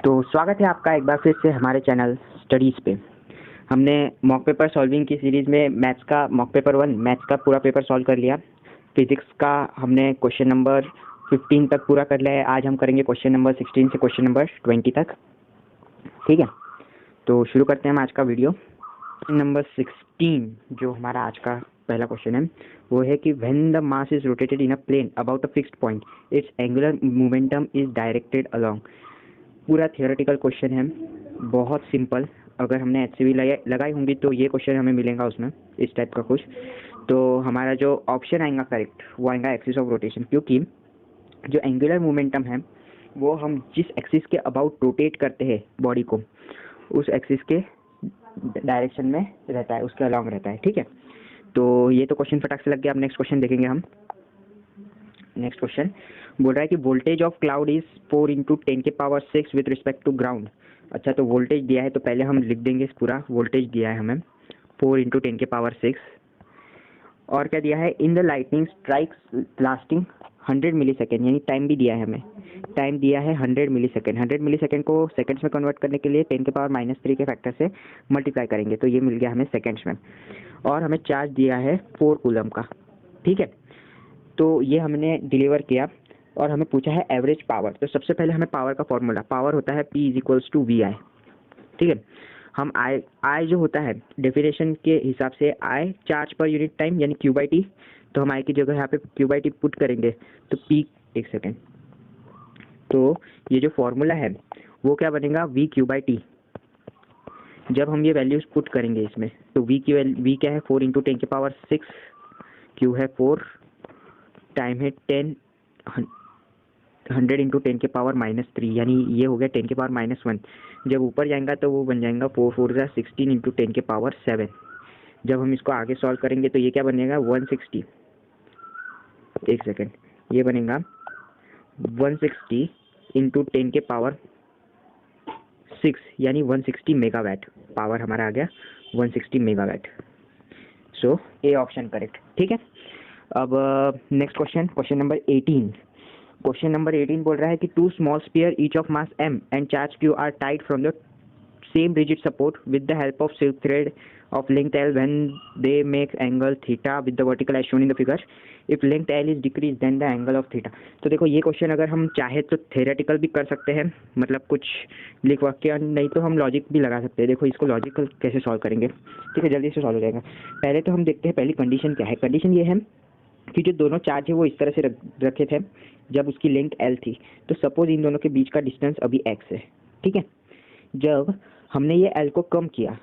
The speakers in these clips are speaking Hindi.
तो स्वागत है आपका एक बार फिर से हमारे चैनल स्टडीज़ पे। हमने मॉक पेपर सॉल्विंग की सीरीज़ में मैथ्स का मॉक पेपर 1 मैथ्स का पूरा पेपर सॉल्व कर लिया। फिजिक्स का हमने क्वेश्चन नंबर 15 तक पूरा कर लिया है। आज हम करेंगे क्वेश्चन नंबर 16 से क्वेश्चन नंबर 20 तक। ठीक है, तो शुरू करते हैं हम आज का वीडियो। नंबर 16 जो हमारा आज का पहला क्वेश्चन है वो है कि when the mass is rotated in a plane about a fixed point its angular momentum is directed along. पूरा थियोरेटिकल क्वेश्चन है, बहुत सिंपल। अगर हमने एचसीवी लगाई होंगी तो ये क्वेश्चन हमें मिलेगा उसमें, इस टाइप का कुछ। तो हमारा जो ऑप्शन आएगा करेक्ट वो आएगा एक्सिस ऑफ रोटेशन, क्योंकि जो एंगुलर मोमेंटम है वो हम जिस एक्सिस के अबाउट रोटेट करते हैं बॉडी को, उस एक्सिस के डायरेक्शन में रहता है, उसके अलॉन्ग रहता है। ठीक है, तो ये तो क्वेश्चन फटाक से लग गया। अब नेक्स्ट क्वेश्चन देखेंगे हम। नेक्स्ट क्वेश्चन बोल रहा है कि voltage of cloud is 4 into 10 के power 6 with respect to ground. अच्छा, तो वोल्टेज दिया है तो पहले हम लिख देंगे पूरा। वोल्टेज दिया है हमें 4 इंटू 10 के पावर 6। और क्या दिया है, in the lightning strikes lasting 100 millisecond, यानी टाइम भी दिया है हमें। टाइम दिया है 100 मिली सेकेंड। 100 मिली सेकेंड को सेकेंड्स में कन्वर्ट करने के लिए 10 के पावर -3 के फैक्टर से मल्टीप्लाई करेंगे, तो ये मिल गया हमें सेकेंड्स में। और हमें चार्ज दिया है 4 कूलम का। ठीक है, तो ये हमने डिलीवर किया और हमें पूछा है एवरेज पावर। तो सबसे पहले हमें पावर का फॉर्मूला, पावर होता है P = VI। ठीक है, हम I जो होता है डेफिनेशन के हिसाब से I charge per unit time यानी Q/T। तो हम I की जगह यहाँ पे Q/T पुट करेंगे तो P, एक सेकेंड, तो ये जो फॉर्मूला है वो क्या बनेगा, V/Q/T। जब हम ये वैल्यूज पुट करेंगे इसमें तो V क्या है 4 इंटू 10 के पावर 6, Q है 4, टाइम है 10, 100 इंटू 10 के पावर -3, यानी ये हो गया 10 के पावर -1। जब ऊपर जाएगा तो वो बन जाएगा 4 4 16 इंटू 10 के पावर 7। जब हम इसको आगे सॉल्व करेंगे तो ये क्या बनेगा 160, एक सेकेंड, ये बनेगा 160 इंटू 10 के पावर 6, यानी 160 मेगावाट। पावर हमारा आ गया 160 megawatt. So A option correct. ठीक है, अब next question, question number 18। Question number 18 बोल रहा है कि 2 small sphere each of mass m and charge q are tied from the same rigid support with the help of silk thread of length L when they make angle theta with the vertical as shown in the figure. If length L is decreased then the angle of theta. तो देखो ये क्वेश्चन अगर हम चाहे तो थेरेटिकल भी कर सकते हैं, मतलब कुछ लिख वाक्य, नहीं तो हम लॉजिक भी लगा सकते हैं। देखो इसको लॉजिकल कैसे सॉल्व करेंगे। ठीक है, जल्दी से सॉल्व हो जाएगा। पहले तो हम देखते हैं पहली कंडीशन क्या है। कंडीशन ये है कि जो दोनों चार्ज है वो इस तरह से रखे थे जब उसकी लेंथ L थी। तो सपोज इन दोनों के बीच का डिस्टेंस अभी x है। ठीक है, जब हमने ये L को कम किया,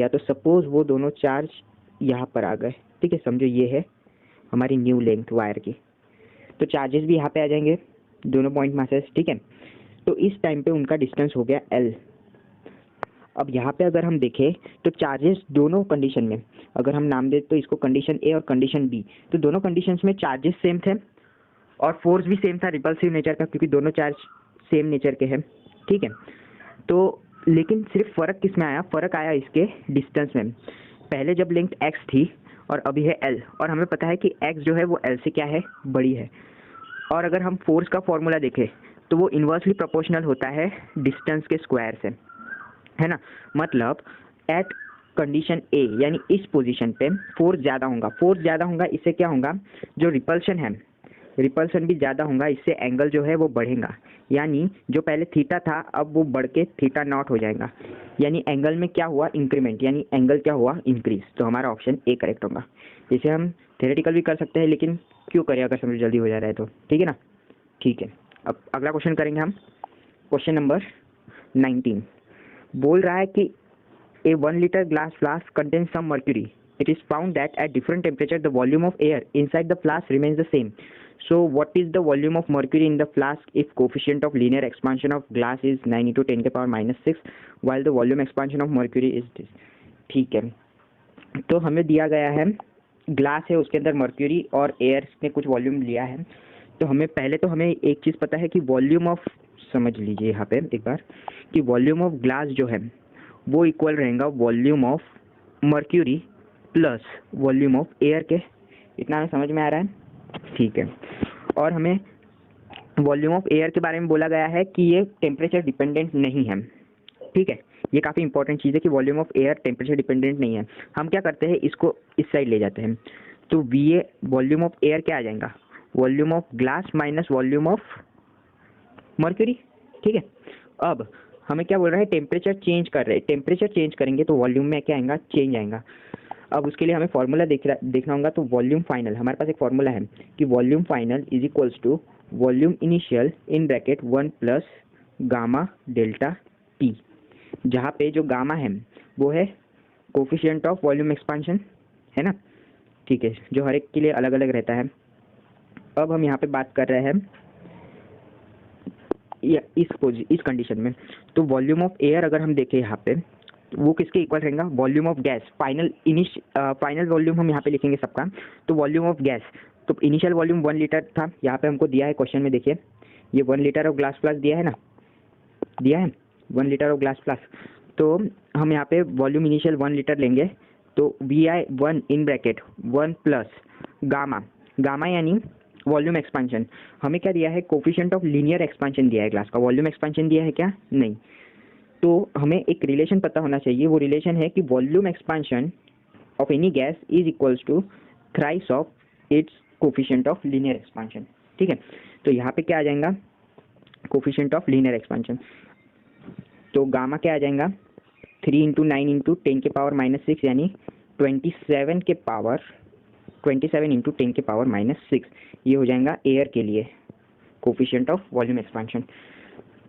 तो सपोज वो दोनों चार्ज यहाँ पर आ गए। ठीक है, समझो ये है हमारी न्यू लेंथ वायर की, तो चार्जेस भी यहाँ पे आ जाएंगे, दोनों पॉइंट मासेस। ठीक है, तो इस टाइम पे उनका डिस्टेंस हो गया L। अब यहाँ पे अगर हम देखें तो चार्जेस दोनों कंडीशन में, अगर हम नाम दे तो इसको कंडीशन A और कंडीशन B, तो दोनों कंडीशंस में चार्जेस सेम थे और फोर्स भी सेम था, रिपल्सिव नेचर का, क्योंकि दोनों चार्ज सेम नेचर के हैं। ठीक है, तो लेकिन सिर्फ फ़र्क किस में आया, फ़र्क आया इसके डिस्टेंस में। पहले जब लेंथ x थी और अभी है L, और हमें पता है कि x जो है वो L से क्या है, बड़ी है। और अगर हम फोर्स का फॉर्मूला देखें तो वो इन्वर्सली प्रोपोर्शनल होता है डिस्टेंस के स्क्वायर से, है ना। मतलब एट कंडीशन A यानी इस पोजीशन पे फोर्स ज़्यादा होगा, इससे क्या होगा, जो रिपल्शन है, रिपल्सन भी ज़्यादा होगा, इससे एंगल जो है वो बढ़ेगा। यानी जो पहले थीटा था अब वो बढ़ के थीटा नॉट हो जाएगा, यानी एंगल में क्या हुआ, इंक्रीमेंट, यानी एंगल क्या हुआ, इंक्रीज। तो हमारा ऑप्शन ए करेक्ट होगा। इसे हम थ्योरेटिकल भी कर सकते हैं, लेकिन क्यों करें अगर समझ जल्दी हो जा रहा है तो। ठीक है ना, ठीक है। अब अगला क्वेश्चन करेंगे हम। क्वेश्चन नंबर 19 बोल रहा है कि a 1 liter glass flask contains some mercury. It is found that at different temperature the volume of air inside the flask remains the same. So what is the volume of mercury in the flask if coefficient of linear expansion of glass is 9 into 10 के power -6 while the volume expansion of mercury is this. ठीक है, तो हमें दिया गया है ग्लास है, उसके अंदर मर्क्यूरी और एयर ने कुछ वॉल्यूम लिया है। तो हमें पहले तो हमें एक चीज़ पता है कि वॉल्यूम ऑफ, समझ लीजिए यहाँ पे एक बार, कि वॉल्यूम ऑफ ग्लास जो है वो इक्वल रहेगा volume of mercury plus volume of air के। इतना हमें समझ में आ रहा है, ठीक है। और हमें वॉल्यूम ऑफ एयर के बारे में बोला गया है कि ये टेम्परेचर डिपेंडेंट नहीं है, ठीक है। ये काफ़ी इंपॉर्टेंट चीज़ है कि volume of air temperature dependent नहीं है। हम क्या करते हैं, इसको इस साइड ले जाते हैं, तो वी वॉल्यूम ऑफ एयर क्या आ जाएगा, volume of glass minus volume of mercury, ठीक है। अब हमें क्या बोल रहा है, टेम्परेचर चेंज कर रहे हैं, टेम्परेचर चेंज करेंगे तो वॉल्यूम में क्या आएगा, चेंज आएगा। अब उसके लिए हमें फॉर्मूला देखना होगा, तो वॉल्यूम फाइनल, हमारे पास एक फॉर्मूला है कि volume final is equals to volume initial in bracket 1 plus gamma delta T, जहाँ पे जो गामा है वो है कोफिशिएंट ऑफ वॉल्यूम एक्सपांशन, है ना, ठीक है, जो हर एक के लिए अलग अलग रहता है। अब हम यहाँ पे बात कर रहे हैं इस कंडीशन में, तो वॉल्यूम ऑफ एयर अगर हम देखें यहाँ पे, तो वो किसके इक्वल रहेगा, volume of gas, final volume हम यहाँ पे लिखेंगे सबका, तो वॉल्यूम ऑफ गैस, तो इनिशियल वॉल्यूम 1 लीटर था, यहाँ पे हमको दिया है क्वेश्चन में, देखिए ये 1 लीटर ऑफ ग्लास फ्लास्क दिया है ना, दिया है 1 लीटर ऑफ ग्लास फ्लास्क, तो हम यहाँ पे वॉल्यूम इनिशियल 1 लीटर लेंगे, तो VI1 इन ब्रैकेट 1 प्लस गामा यानी वॉल्यूम एक्सपांशन, हमें क्या दिया है, कोफिशिएंट ऑफ लीनियर एक्सपांशन दिया है ग्लास का, वॉल्यूम एक्सपांशन दिया है क्या, नहीं। तो हमें एक रिलेशन पता होना चाहिए, वो रिलेशन है कि volume expansion of any gas is equals to thrice of its coefficient of linear expansion, ठीक है। तो यहाँ पे क्या आ जाएगा, कोफिशिएंट ऑफ लीनियर एक्सपांशन, तो गामा क्या आ जाएगा, 3 इंटू 9 इंटू 10 के पावर -6 यानी 27 इंटू 10 के पावर -6, ये हो जाएगा एयर के लिए कोफिशिएंट ऑफ वॉल्यूम एक्सपांशन।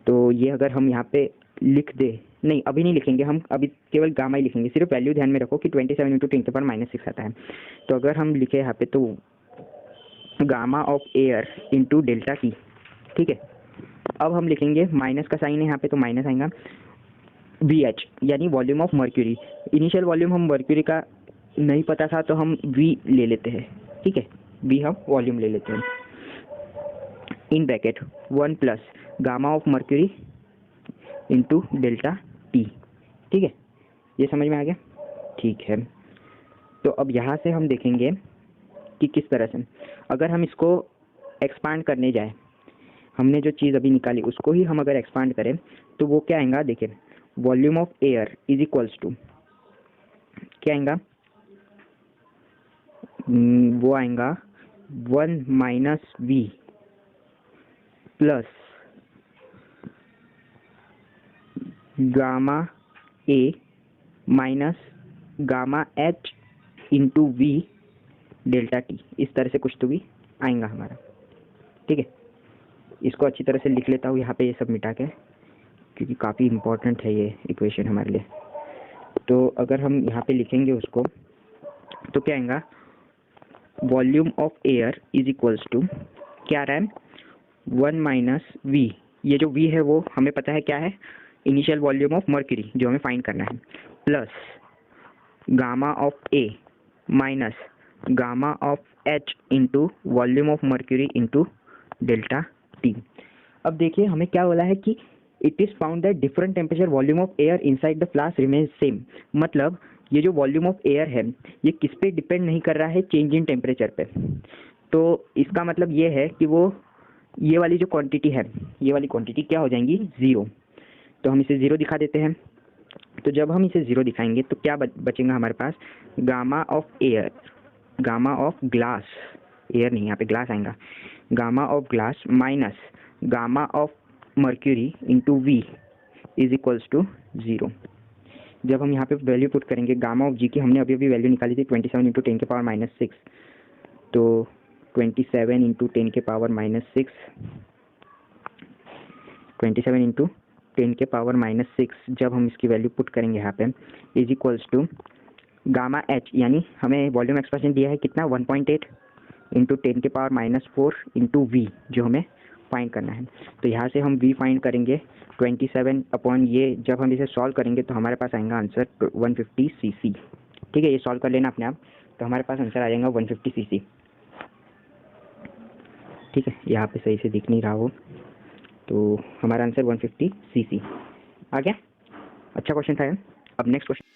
तो ये अगर हम यहाँ पे लिख दे, नहीं अभी नहीं लिखेंगे हम, अभी केवल गामा ही लिखेंगे, सिर्फ वैल्यू ध्यान में रखो कि 27 इंटू 10 के पावर -6 आता है। तो अगर हम लिखे यहाँ पे तो gamma of air into delta T, ठीक है। अब हम लिखेंगे, माइनस का साइन है यहाँ पे तो माइनस आएगा, VH यानी volume of mercury, initial volume हम मर्क्यूरी का नहीं पता था तो हम V ले लेते हैं, ठीक है, V हम वॉल्यूम ले लेते हैं, इन bracket 1 plus gamma of mercury into delta T, ठीक है, ये समझ में आ गया, ठीक है। तो अब यहाँ से हम देखेंगे कि किस तरह से अगर हम इसको एक्सपांड करने जाए, हमने जो चीज़ अभी निकाली उसको ही हम अगर एक्सपांड करें तो वो क्या आएगा, देखिए volume of air is equals to क्या आएगा, वो आएगा 1 minus V plus gamma A minus gamma H into V delta T, इस तरह से कुछ तो भी आएगा हमारा, ठीक है। इसको अच्छी तरह से लिख लेता हूँ यहाँ पे ये सब मिटा के, क्योंकि काफ़ी इम्पोर्टेंट है ये इक्वेशन हमारे लिए। तो अगर हम यहाँ पे लिखेंगे उसको तो क्या आएगा, volume of air is equals to क्या आ रहा है, 1 माइनस V, ये जो V है वो हमें पता है क्या है, इनिशियल वॉल्यूम ऑफ मर्क्यूरी जो हमें फाइंड करना है, plus gamma of A minus gamma of H into volume of mercury into delta T. अब देखिए हमें क्या बोला है कि it is found that different temperature volume of air inside the flask remains same, मतलब ये जो वॉल्यूम ऑफ एयर है ये किस पे डिपेंड नहीं कर रहा है, चेंज इन टेम्परेचर पे। तो इसका मतलब ये है कि वो ये वाली जो क्वांटिटी है, ये वाली क्वांटिटी क्या हो जाएंगी, 0। तो हम इसे 0 दिखा देते हैं। तो जब हम इसे 0 दिखाएंगे तो क्या बचेगा हमारे पास, gamma of air, gamma of glass, air नहीं यहाँ पे ग्लास आएगा, gamma of glass minus gamma of mercury into V is equals to 0। जब हम यहाँ पे वैल्यू पुट करेंगे गामा ऑफ G की, हमने अभी अभी वैल्यू निकाली थी 27 इंटू 10 के पावर -6, तो 27 इंटू 10 के पावर -6, 27 इंटू 10 के पावर -6, जब हम इसकी वैल्यू पुट करेंगे यहाँ पे is equals to gamma H, यानी हमें वॉल्यूम एक्सपांशन दिया है कितना, 1.8 इंटू 10 के पावर -4 इंटू V जो हमें फाइंड करना है। तो यहाँ से हम V फाइंड करेंगे 27 अपॉन ये, जब हम इसे सॉल्व करेंगे तो हमारे पास आएगा आंसर 150 cc, ठीक है, ये सॉल्व कर लेना अपने आप, तो हमारे पास आंसर आ जाएगा 150 cc, ठीक है। यहाँ पे सही से दिख नहीं रहा हो तो हमारा आंसर 150 cc आ गया। अच्छा क्वेश्चन था। अब नेक्स्ट क्वेश्चन